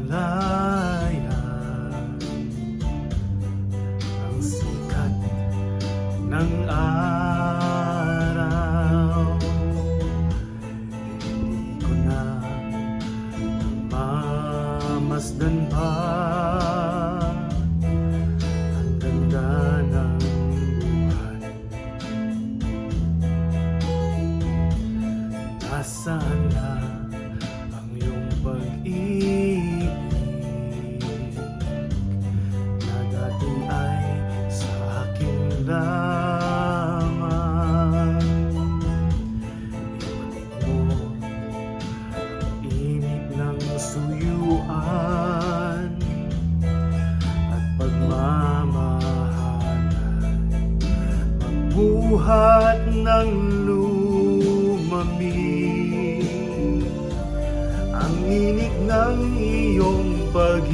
malaya ang sikat ng araw. Hindi ko na mamasdan pa ang ganda ng buhay. Nasaan na ang iyong pag-ibig na dati ay sa akin lamang? Ibalik mo ang init ng suyuan at pagmamahalan, magbuhat ng lumamig ang init ng iyong pag-ibig,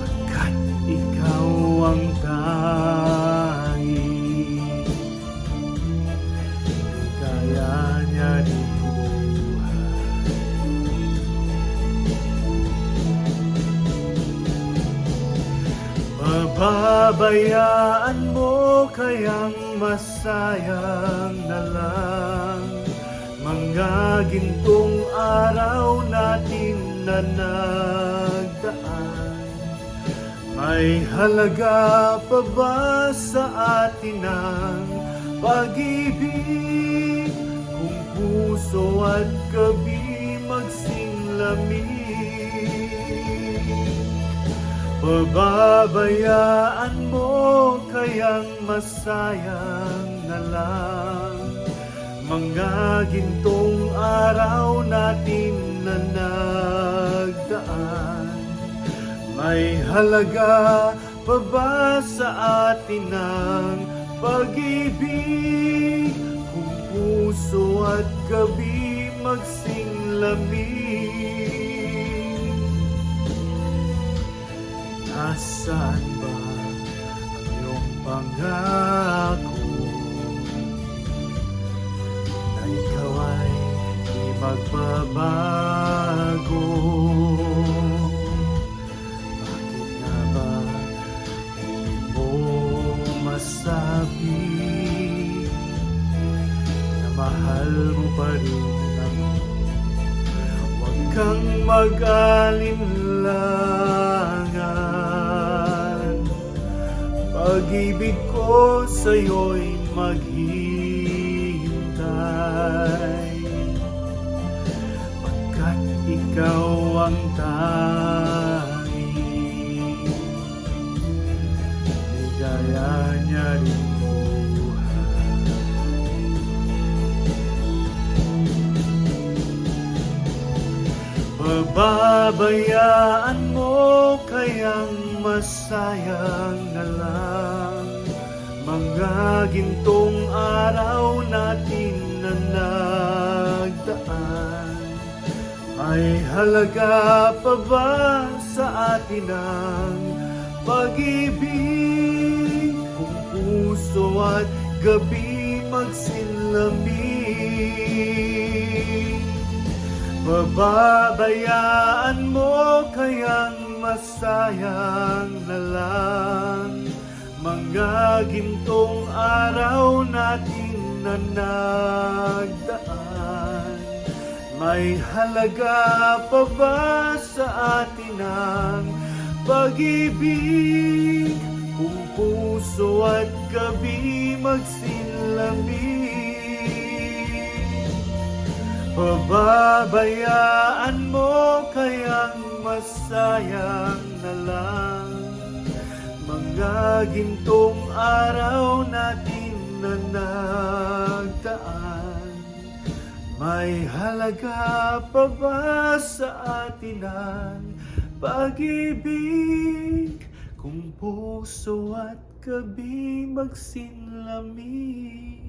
pagkat ikaw ang tanging kaya niya rin buhay. Pababayaan mo kayang masayang na lang mga gintong araw natin na nagdaan. May halaga pa ba sa atin ang pag-ibig kung puso at gabi magsinglamig? Pababayaan mo kayang masayang na lang mga gintong araw natin na nagdaan. May halaga pa ba sa atin ang pag-ibig kung puso at gabi magsinglamig? Nasaan ba ang iyong pangako na ikaw ay di magbabago? Bakit nga ba hindi mo masabi na mahal mo pa rin ako? Huwag kang mag-alinlangan, pag-ibig ko sa'yo'y maghihintay, pagkat ikaw ang tanging ligaya niya rin buhay. Pababayaan mo kayang masayang na lang mga gintong araw natin na nagdaan. May halaga pa ba sa atin ang pag-ibig kung puso at gabi magsinlamig? Pababayaan mo kayang masayang na lang mga gintong araw natin na nagdaan. May halaga pa ba sa atin ang pag-ibig kung puso at gabi magsinlamig? Pababayaan mo kayang masayang na lang mga gintong araw natin na nagdaan. May halaga pa ba sa atin ang pag-ibig kung puso at gabi magsinlamig?